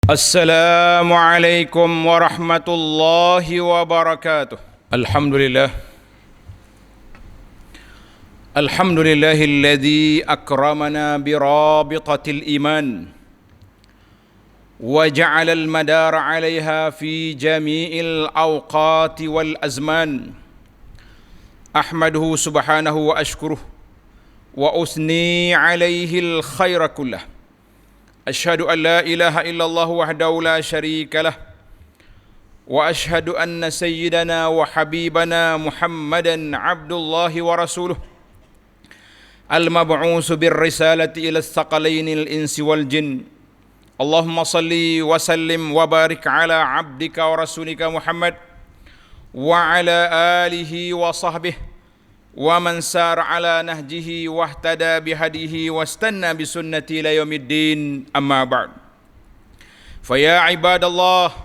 Assalamualaikum warahmatullahi wabarakatuh. Alhamdulillah. Alhamdulillahilladzi akramana birabitatil iman wa ja'ala al-madara 'alayha fi jami'il awqati wal azman. Ahmaduhu subhanahu wa ashkuruh wa usni 'alayhi al-khaira kullah. Asyhadu an la ilaha illallah wahdahu la syarika lah wa asyhadu anna sayyidana wa habibana Muhammadan abdullahi wa rasuluh al-mab'usu bir-risalati ila as-saqalainil insi wal jin. Allahumma salli wa sallim wa barik ala abdika wa rasulika Muhammad wa ala alihi wa sahbihi wa man sar ala nahjihi wahtada bihadihi wastanna bisunnati ila yaumiddin, amma ba'd. Fa ya ibadallah,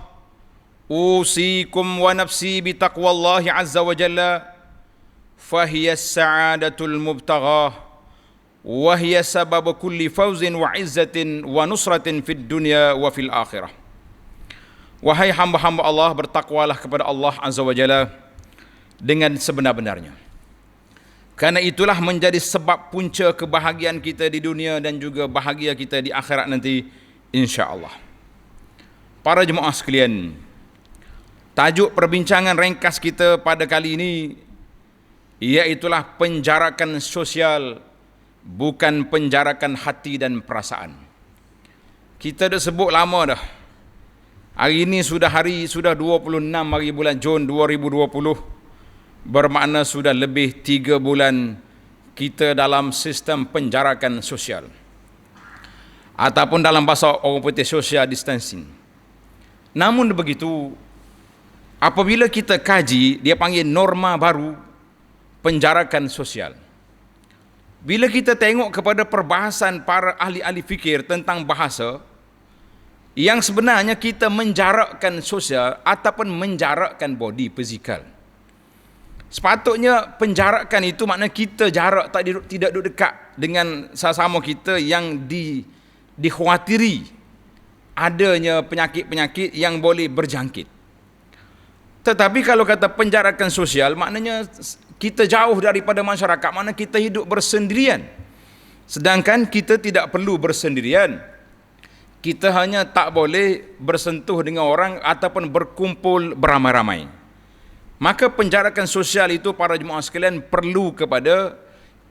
usikum wa nafsi bitaqwallahi azza wa jalla, fahiya as-sa'adatul mubtaghah wa hiya sabab kulli fawzin wa izzatin wa nusratin fid dunya wa fil akhirah. Wahai hamba-hamba Allah, bertakwalah kepada Allah azza wa jalla dengan sebenar-benarnya. Karena itulah menjadi sebab punca kebahagiaan kita di dunia dan juga bahagia kita di akhirat nanti, insya-Allah. Para jemaah sekalian, tajuk perbincangan ringkas kita pada kali ini iaitulah penjarakan sosial, bukan penjarakan hati dan perasaan. Kita dah sebut lama dah. Hari ini sudah 26 hari bulan Jun 2020. Bermakna sudah lebih 3 bulan kita dalam sistem penjarakan sosial, ataupun dalam bahasa orang putih social distancing. Namun begitu, apabila kita kaji, dia panggil norma baru penjarakan sosial. Bila kita tengok kepada perbahasan para ahli-ahli fikir tentang bahasa, yang sebenarnya kita menjarakkan sosial ataupun menjarakkan body fizikal. Sepatutnya penjarakan itu makna kita jarak, tidak duduk dekat dengan sesama kita yang dikhawatiri adanya penyakit-penyakit yang boleh berjangkit. Tetapi kalau kata penjarakan sosial, maknanya kita jauh daripada masyarakat, makna kita hidup bersendirian. Sedangkan kita tidak perlu bersendirian. Kita hanya tak boleh bersentuh dengan orang ataupun berkumpul beramai-ramai. Maka penjarakan sosial itu, para jemaah sekalian, perlu kepada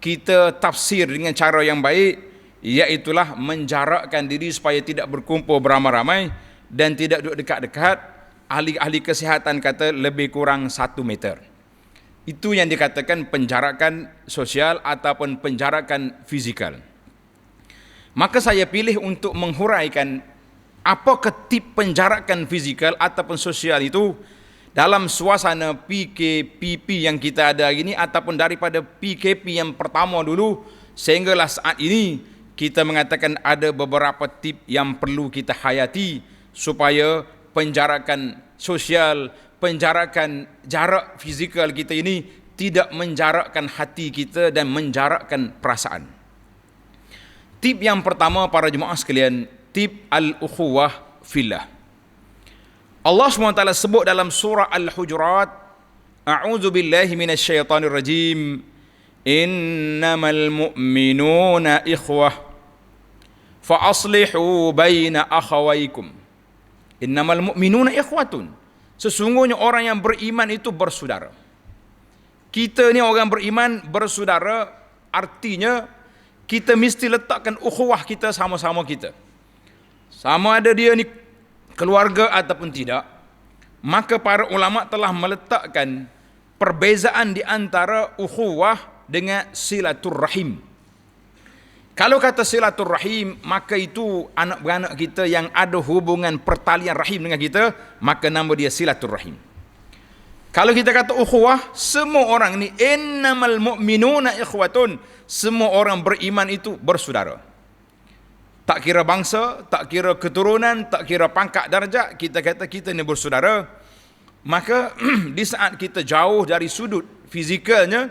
kita tafsir dengan cara yang baik, iaitulah menjarakkan diri supaya tidak berkumpul beramai-ramai dan tidak duduk dekat-dekat. Ahli-ahli kesihatan kata lebih kurang 1 meter. Itu yang dikatakan penjarakan sosial ataupun penjarakan fizikal. Maka saya pilih untuk menghuraikan apakah tip penjarakan fizikal ataupun sosial itu dalam suasana PKPP yang kita ada hari ini, ataupun daripada PKP yang pertama dulu sehinggalah saat ini, kita mengatakan ada beberapa tip yang perlu kita hayati supaya penjarakan sosial, penjarakan jarak fizikal kita ini tidak menjarakkan hati kita dan menjarakkan perasaan. Tip yang pertama, para jemaah sekalian, tip al-ukhuwah fillah. Allah SWT sebut dalam surah Al-Hujurat, A'udzu billahi minasyaitonir rajim, innamal mu'minuna ikhwah fa aslihu baina akhawaykum. Innamal mu'minuna ikhwatun. Sesungguhnya orang yang beriman itu bersaudara. Kita ni orang beriman bersaudara, artinya kita mesti letakkan ukhuwah kita sama-sama kita. Sama ada dia ni keluarga ataupun tidak, maka para ulama telah meletakkan perbezaan di antara ukhuwah dengan silaturrahim. Kalau kata silaturrahim, maka itu anak beranak kita yang ada hubungan pertalian rahim dengan kita, maka nama dia silaturrahim. Kalau kita kata ukhuwah, semua orang ni, innamal mu'minuna ikhwatun, semua orang beriman itu bersaudara. Tak kira bangsa, tak kira keturunan, tak kira pangkat darjat, kita kata kita ni bersaudara. Maka di saat kita jauh dari sudut fizikalnya,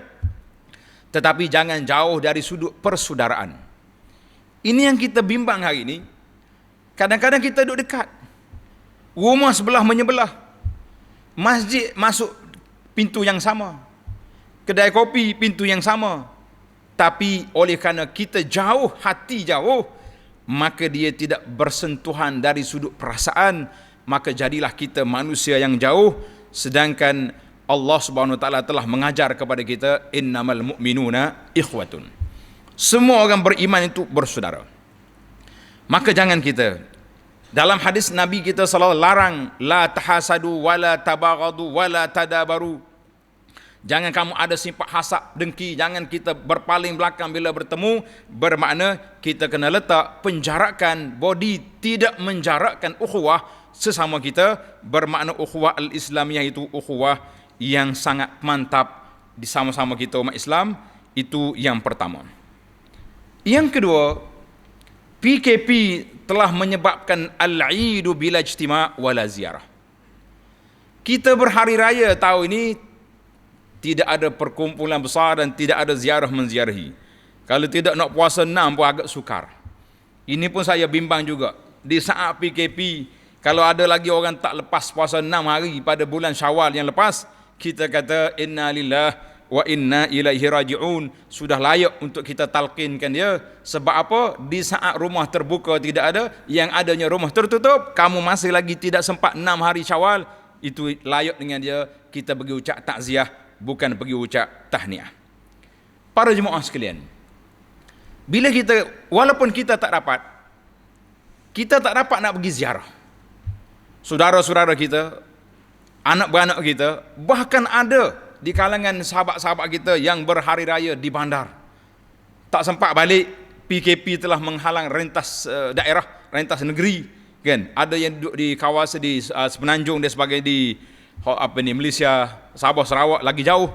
tetapi jangan jauh dari sudut persaudaraan. Ini yang kita bimbang hari ini. Kadang-kadang kita duduk dekat, rumah sebelah menyebelah, masjid masuk pintu yang sama, kedai kopi pintu yang sama, tapi oleh kerana kita jauh, hati jauh, maka dia tidak bersentuhan dari sudut perasaan, maka jadilah kita manusia yang jauh. Sedangkan Allah Subhanahu Wa Taala telah mengajar kepada kita, innamal mu'minuna ikhwatun, semua orang beriman itu bersaudara. Maka jangan kita, dalam hadis Nabi kita sallallahu larang, la tahasadu wala tabaghadu wala tadabaru, jangan kamu ada sifat hasad, dengki, jangan kita berpaling belakang bila bertemu. Bermakna kita kena letak penjarakan body, tidak menjarakkan ukhuwah sesama kita. Bermakna ukhuwah al-Islamiyah itu ukhuwah yang sangat mantap di sama-sama kita umat Islam. Itu yang pertama. Yang kedua, PKP telah menyebabkan al-idu bila ijtima' wala ziarah. Kita berhari raya tahun ini tidak ada perkumpulan besar dan tidak ada ziarah menziarahi. Kalau tidak nak puasa 6 pun agak sukar. Ini pun saya bimbang juga. Di saat PKP, kalau ada lagi orang tak lepas puasa 6 hari pada bulan Syawal yang lepas, kita kata inna lillah wa inna ilaihi raji'un. Sudah layak untuk kita talqinkan dia. Sebab apa? Di saat rumah terbuka tidak ada, yang adanya rumah tertutup, kamu masih lagi tidak sempat 6 hari Syawal, itu layak dengan dia kita pergi ucap takziah, bukan pergi ucap tahniah. Para jemaah sekalian, bila kita, walaupun kita tak dapat nak pergi ziarah saudara-saudara kita, anak-beranak kita, bahkan ada di kalangan sahabat-sahabat kita yang berhari raya di bandar, tak sempat balik. PKP telah menghalang rentas daerah, rentas negeri, kan? Ada yang duduk di kawasan di Semenanjung dan sebagainya, di Malaysia, Sabah, Sarawak, lagi jauh,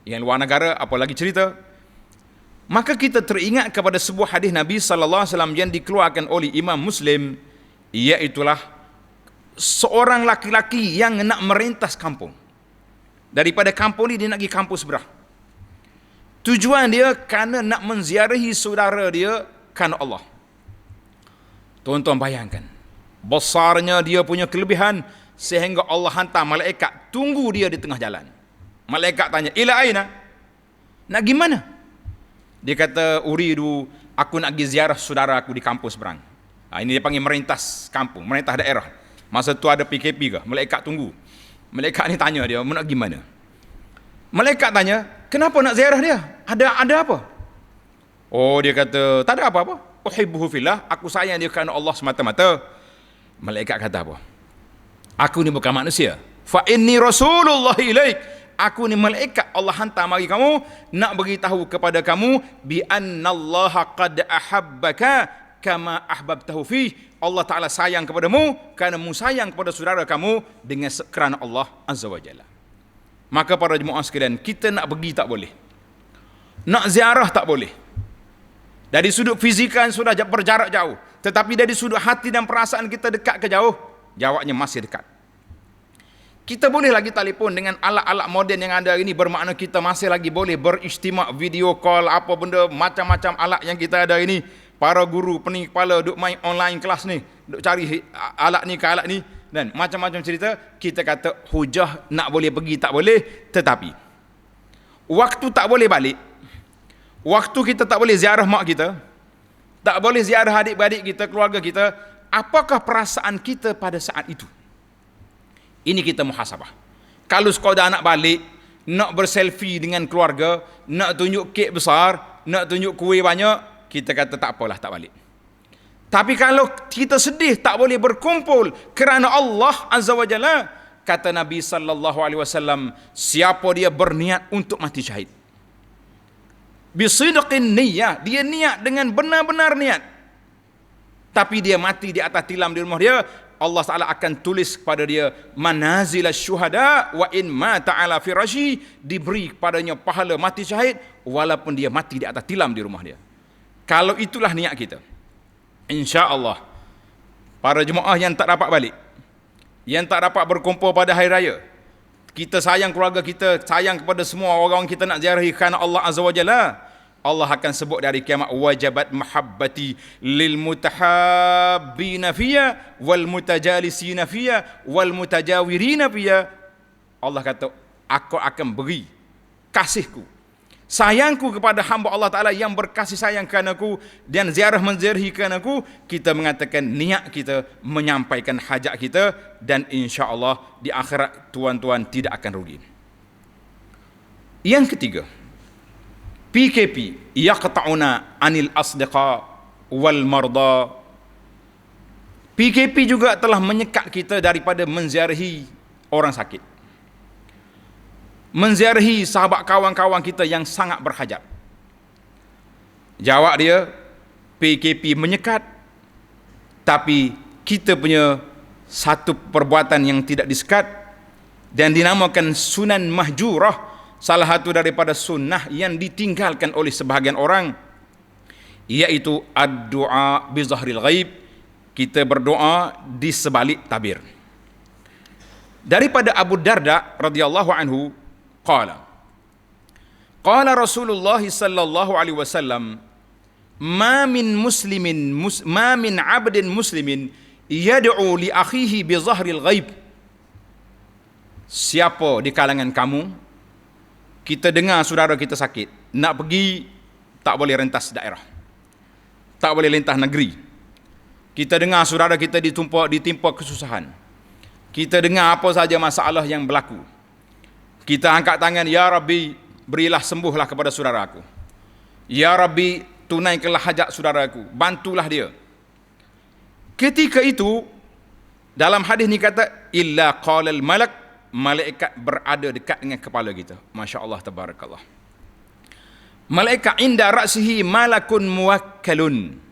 yang luar negara apa lagi cerita. Maka kita teringat kepada sebuah hadis Nabi sallallahu alaihi wasallam yang dikeluarkan oleh Imam Muslim, iaitulah seorang laki-laki yang nak merentas kampung. Daripada kampung ni dia nak pergi kampung seberang. Tujuan dia kerana nak menziarahi saudara dia kerana Allah. Tuan-tuan bayangkan, besarnya dia punya kelebihan sehingga Allah hantar malaikat tunggu dia di tengah jalan. Malaikat tanya, ila aina? Nak pergi mana? Dia kata, uridu, aku nak pergi ziarah saudara aku di kampung seberang. Ini dia panggil merentas kampung, merentas daerah. Masa tu ada PKP ke? Malaikat tunggu. Malaikat ni tanya dia, nak pergi mana? Malaikat tanya, kenapa nak ziarah dia? Ada apa? Oh, dia kata, tak ada apa-apa. Uhibbuhu fillah, aku sayang dia kerana Allah semata-mata. Malaikat kata apa? Aku ni bukan manusia. Fa inni rasulullah ilaik. Aku ni malaikat Allah hantar mari kamu, nak beritahu kepada kamu bi annallaha qad ahabbaka kama ahbabtahu fi. Allah Taala sayang kepadamu kerana mu sayang kepada saudara kamu dengan kerana Allah Azza wa Jalla. Maka para jemaah sekalian, kita nak pergi tak boleh, nak ziarah tak boleh. Dari sudut fizikal sudah berjarak jauh, tetapi dari sudut hati dan perasaan kita dekat ke jauh? Jawabnya masih dekat. Kita boleh lagi telefon dengan alat-alat moden yang ada hari ini, bermakna kita masih lagi boleh beristimak, video call, apa benda, macam-macam alat yang kita ada ini. Para guru, pening kepala duk main online kelas ni, duk cari alat ni ke alat ni, dan macam-macam cerita. Kita kata hujah nak boleh pergi tak boleh, tetapi waktu tak boleh balik, waktu kita tak boleh ziarah mak kita, tak boleh ziarah adik-beradik kita, keluarga kita, apakah perasaan kita pada saat itu? Ini kita muhasabah. Kalau sekadar nak balik, nak berselfie dengan keluarga, nak tunjuk kek besar, nak tunjuk kuih banyak, kita kata tak apalah, tak balik. Tapi kalau kita sedih tak boleh berkumpul kerana Allah Azza wa Jalla, kata Nabi sallallahu alaihi wasallam, siapa dia berniat untuk mati syahid, bisidqin niyyah, dia niat dengan benar-benar niat, tapi dia mati di atas tilam di rumah dia, Allah Taala akan tulis kepada dia manazilash syuhada wa in mata ala firashi, diberi kepadanya pahala mati syahid walaupun dia mati di atas tilam di rumah dia. Kalau itulah niat kita, insya-Allah para jemaah yang tak dapat balik, yang tak dapat berkumpul pada hari raya, kita sayang keluarga kita, sayang kepada semua orang kita nak ziarahi kerana Allah Azza wa Jalla, Allah akan sebut dari kiamat, wajabat mahabbati lil mutahabbina fiyya wal mutajalisina fiyya wal mutajawirina fiyya. Allah kata, aku akan beri kasihku, sayangku kepada hamba Allah Ta'ala yang berkasih sayang kerana-Ku dan ziarah menziarahi kerana-Ku. Kita mengatakan niat kita menyampaikan hajat kita, dan insya-Allah di akhirat tuan-tuan tidak akan rugi. Yang ketiga, PKP yaqta'una anil asdiqa wal marda. PKP juga telah menyekat kita daripada menziarahi orang sakit, menziarahi sahabat kawan-kawan kita yang sangat berhajat. Jawab dia, PKP menyekat, tapi kita punya satu perbuatan yang tidak disekat dan dinamakan sunan mahjurah, salah satu daripada sunnah yang ditinggalkan oleh sebahagian orang, iaitu ad-du'a bi zahril ghaib. Kita berdoa di sebalik tabir. Daripada Abu Darda radhiyallahu anhu, qala Rasulullah sallallahu alaihi wasallam, ma min abdin muslimin yad'u li akhihi bi zahril ghaib. Siapa di kalangan kamu, kita dengar saudara kita sakit, nak pergi tak boleh rentas daerah, tak boleh lintas negeri. Kita dengar saudara kita ditimpa kesusahan, kita dengar apa saja masalah yang berlaku, kita angkat tangan, ya Rabbi, berilah sembuhlah kepada saudara aku, ya Rabbi, tunaikanlah hajat saudara aku, bantulah dia. Ketika itu dalam hadis ni kata, illa qalal malak, malaikat berada dekat dengan kepala kita. Masya Allah, tabarakallah. Malaikat inda ra'sihi malakun muwakkalun.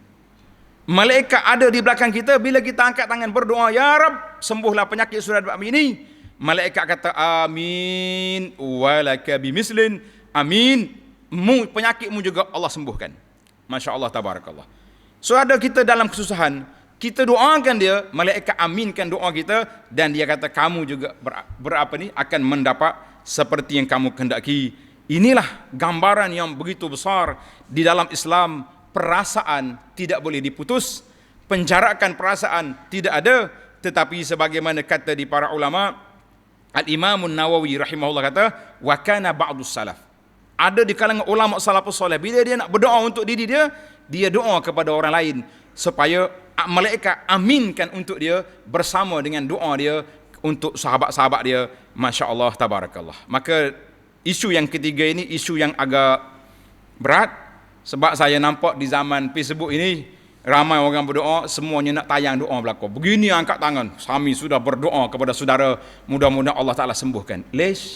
Malaikat ada di belakang kita bila kita angkat tangan berdoa, ya Rab, sembuhlah penyakit saudara kami ini. Malaikat kata, amin walaka bimislin, amin, penyakitmu juga Allah sembuhkan. Masya Allah, tabarakallah. So ada kita dalam kesusahan, kita doakan dia, malaikat aminkan doa kita, dan dia kata kamu juga akan mendapat seperti yang kamu kehendaki. Inilah gambaran yang begitu besar di dalam Islam. Perasaan tidak boleh diputus, penjarakan perasaan tidak ada, tetapi sebagaimana kata di para ulama, Al-Imam Nawawi rahimahullah kata, wa kana ba'dus salaf, ada di kalangan ulama salafus salih, bila dia nak berdoa untuk diri dia, dia doa kepada orang lain supaya malaikat aminkan untuk dia bersama dengan doa dia untuk sahabat-sahabat dia. Masya Allah, tabarakallah. Maka isu yang ketiga ini isu yang agak berat, sebab saya nampak di zaman Facebook ini ramai orang berdoa, semuanya nak tayang doa belaka. Begini angkat tangan, kami sudah berdoa kepada saudara, mudah-mudahan Allah Ta'ala sembuhkan. Lesh,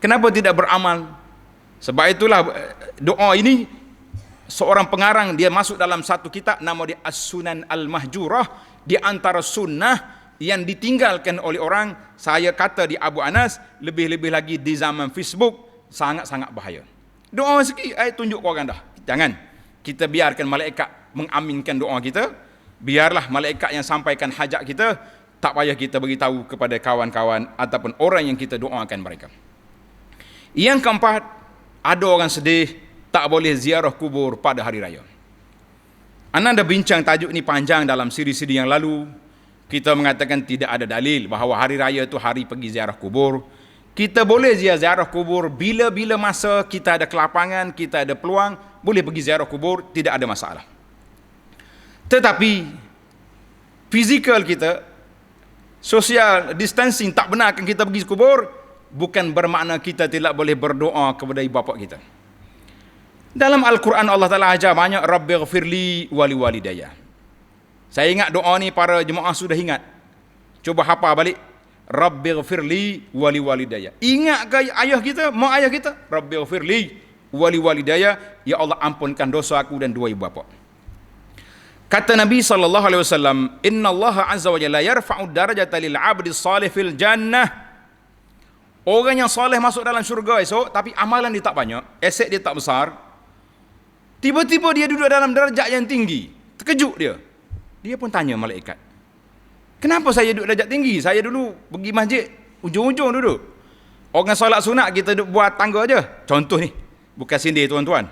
kenapa tidak beramal? Sebab itulah doa ini, seorang pengarang dia masuk dalam satu kitab nama dia As-Sunan Al-Mahjurah, di antara sunnah yang ditinggalkan oleh orang. Saya kata di Abu Anas, lebih-lebih lagi di zaman Facebook, sangat-sangat bahaya. Doa sikit, tunjuk ke orang dah. Jangan. Kita biarkan malaikat mengaminkan doa kita. Biarlah malaikat yang sampaikan hajat kita. Tak payah kita beritahu kepada kawan-kawan ataupun orang yang kita doakan mereka. Yang keempat, ada orang sedih tak boleh ziarah kubur pada hari raya. Ana dah bincang tajuk ni panjang dalam siri-siri yang lalu. Kita mengatakan tidak ada dalil bahawa hari raya itu hari pergi ziarah kubur. Kita boleh ziarah kubur bila-bila masa kita ada kelapangan, kita ada peluang, boleh pergi ziarah kubur, tidak ada masalah. Tetapi fizikal kita, social distancing tak benarkan kita pergi kubur, bukan bermakna kita tidak boleh berdoa kepada ibu bapa kita. Dalam Al-Quran Allah Ta'ala ajar banyak, Rabbighfirli wali walidayya. Saya ingat doa ni para jemaah sudah ingat. Coba hafal balik. Rabbighfirli wali walidayya. Ingat ke ayah kita, mak ayah kita? Rabbighfirli wali walidayya, ya Allah ampunkan dosa aku dan dua ibu bapa. Kata Nabi SAW, Inna Allah Azza wa Jalla yarfa'u darajata lil 'abdi salih fil jannah. Orang yang soleh masuk dalam syurga esok, tapi amalan dia tak banyak, aset dia tak besar. Tiba-tiba dia duduk dalam darjat yang tinggi. Terkejut dia. Dia pun tanya malaikat, kenapa saya duduk darjat tinggi? Saya dulu pergi masjid ujung-ujung duduk. Orang solat sunat kita duduk buat tangga aja. Contoh ni, bukan sindir tuan-tuan.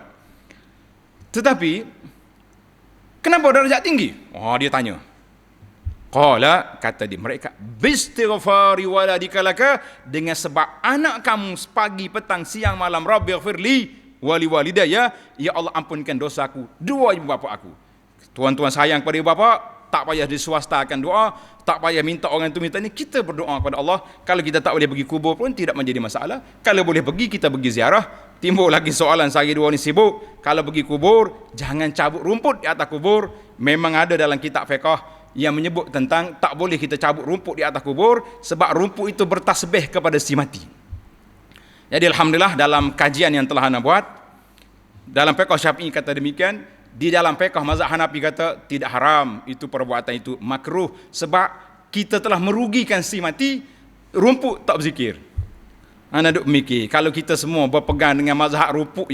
Tetapi kenapa darjat tinggi? Dia tanya. Qala, kata dia, mereka bistighfari waladika laka, dengan sebab anak kamu pagi petang siang malam, rabbighfirli wali walidayya, ya Allah ampunkan dosaku, dua ibu bapa aku. Tuan-tuan sayang kepada ibu bapa, tak payah diswastakan doa, tak payah minta orang tu minta ni, kita berdoa kepada Allah. Kalau kita tak boleh pergi kubur pun tidak menjadi masalah. Kalau boleh pergi, kita pergi ziarah. Timbul lagi soalan, saya dua ni sibuk, kalau pergi kubur jangan cabut rumput di atas kubur. Memang ada dalam kitab fiqh yang menyebut tentang tak boleh kita cabut rumput di atas kubur, sebab rumput itu bertasbih kepada si mati. Jadi alhamdulillah dalam kajian yang telah anda buat, dalam fiqh Syafi'i kata demikian, di dalam fiqh mazhab Hanafi kata tidak haram, itu perbuatan itu makruh, sebab kita telah merugikan si mati, rumput tak berzikir. Anda duk mikir, kalau kita semua berpegang dengan mazhab rumput,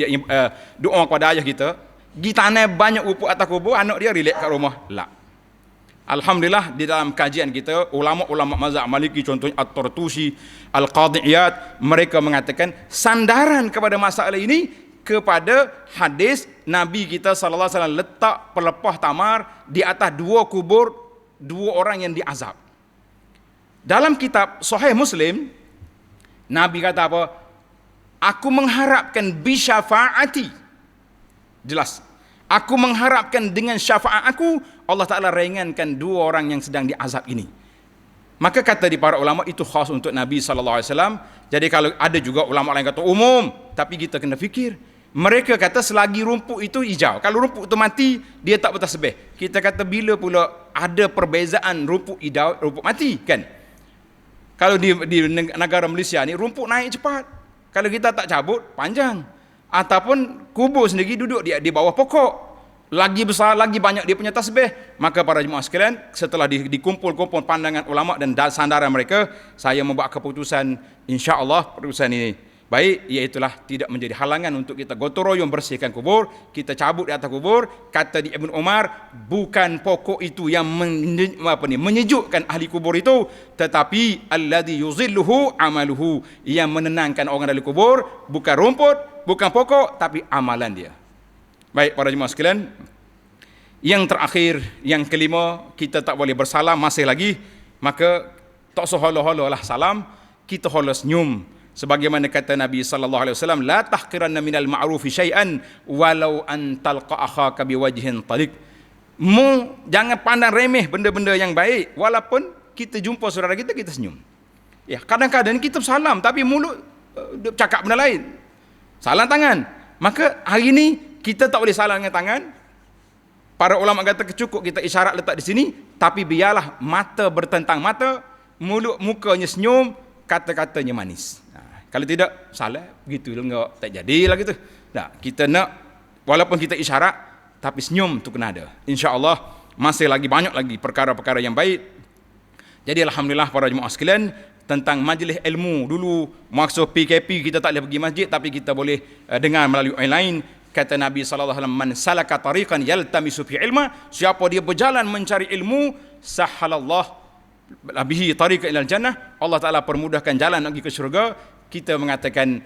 doa kepada ayah kita, tanam banyak rumput atas kubur, anak dia relax kat rumah. Tak. Alhamdulillah di dalam kajian kita, ulama-ulama mazhab Maliki, contohnya At-Tartusi, Al-Qadhi Iyad, mereka mengatakan sandaran kepada masalah ini kepada hadis Nabi kita sallallahu alaihi wasallam letak pelepah tamar di atas dua kubur dua orang yang diazab. Dalam kitab Sahih Muslim, Nabi kata apa? Aku mengharapkan bi syafaati. Jelas. Aku mengharapkan dengan syafaat aku, Allah Ta'ala ringankan dua orang yang sedang diazab ini. Maka kata di para ulama, itu khas untuk Nabi SAW. Jadi kalau ada juga ulama lain kata umum, tapi kita kena fikir. Mereka kata selagi rumput itu hijau. Kalau rumput itu mati, dia tak bertasbih. Kita kata bila pula ada perbezaan rumput hijau, rumput mati, kan? Kalau di negara Malaysia ni, rumput naik cepat. Kalau kita tak cabut, panjang. Ataupun kubur sendiri duduk di bawah pokok, lagi besar, lagi banyak dia punya tasbih. Maka para jemaah sekalian, setelah dikumpul-kumpul pandangan ulama dan sandaran mereka, saya membuat keputusan, insya-Allah keputusan ini baik, iaitulah tidak menjadi halangan untuk kita gotong royong bersihkan kubur, kita cabut di atas kubur. Kata di Ibn Umar, bukan pokok itu yang menyejukkan ahli kubur itu, tetapi alladhi yuzilluhu amaluhu, yang menenangkan orang dari kubur bukan rumput, bukan pokok, tapi amalan dia. Baik para jemaah sekalian, yang terakhir, yang kelima, kita tak boleh bersalam masih lagi. Maka tak seholo-holo lah salam, kita holo senyum. Sebagaimana kata Nabi sallallahu alaihi wasallam, la tahqiranna minal ma'rufi syai'an walau an talqa akhaka biwajhin taliq. Jangan pandang remeh benda-benda yang baik, walaupun kita jumpa saudara kita, kita senyum. Ya, kadang-kadang kita salam tapi mulut cakap benda lain. Salam tangan. Maka hari ini kita tak boleh salam dengan tangan. Para ulama kata cukup kita isyarat letak di sini, tapi biarlah mata bertentang mata, mulut mukanya senyum, kata-katanya manis. Kalau tidak, salah, begitu enggak, tak jadilah gitu. Nah, kita nak, walaupun kita isyarat, tapi senyum tu kena ada. InsyaAllah, masih lagi banyak lagi perkara-perkara yang baik. Jadi Alhamdulillah para jemaah sekalian, tentang majlis ilmu, dulu maksud PKP kita tak boleh pergi masjid, tapi kita boleh dengar melalui online. Kata Nabi SAW, man salaka tariqan yaltamisu fi ilma, siapa dia berjalan mencari ilmu, sahalallah bihi tariqan ilal jannah, Allah Ta'ala permudahkan jalan pergi ke syurga. Kita mengatakan,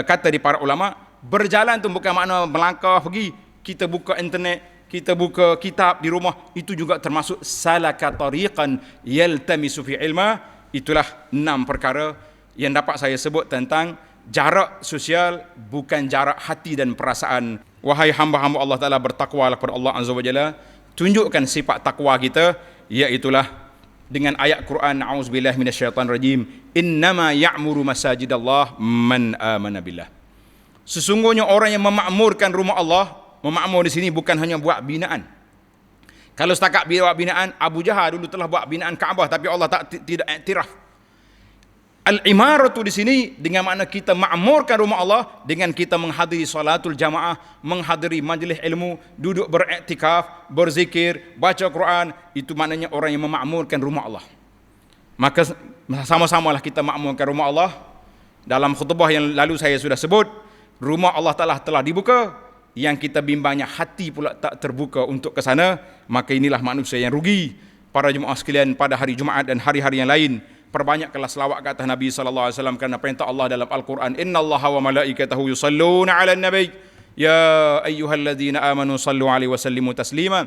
kata di para ulama, berjalan tu bukan makna melangkah pergi. Kita buka internet, kita buka kitab di rumah, itu juga termasuk salaka tariqan yaltamisu fi ilma. Itulah 6 perkara yang dapat saya sebut tentang jarak sosial, bukan jarak hati dan perasaan. Wahai hamba-hamba Allah Ta'ala, bertakwalah kepada Allah Azza wa Jalla, tunjukkan sifat takwa kita, iaitulah dengan ayat Quran, a'udzubillahi minasyaitanir rajim, innama ya'muru masajidallah man amana billah. Sesungguhnya orang yang memakmurkan rumah Allah, memakmur di sini bukan hanya buat binaan. Kalau setakat buat binaan, Abu Jahal dulu telah buat binaan Kaabah, tapi Allah tidak iktiraf. Al-imaratu di sini dengan makna kita makmurkan rumah Allah dengan kita menghadiri salatul jamaah, menghadiri majlis ilmu, duduk beriktikaf, berzikir, baca Quran. Itu maknanya orang yang memakmurkan rumah Allah. Maka sama-samalah kita makmurkan rumah Allah. Dalam khutbah yang lalu saya sudah sebut, rumah Allah telah dibuka, yang kita bimbangnya hati pula tak terbuka untuk ke sana. Maka inilah manusia yang rugi. Para jemaah sekalian, pada hari Jumaat dan hari-hari yang lain, perbanyakkanlah selawat ke atas Nabi sallallahu alaihi wasallam, kerana perintah Allah dalam Al-Quran, innallaha wa malaikatahu yusalluna 'alan nabiy يا أيها الذين آمنوا صلوا عليه وسلموا تسليما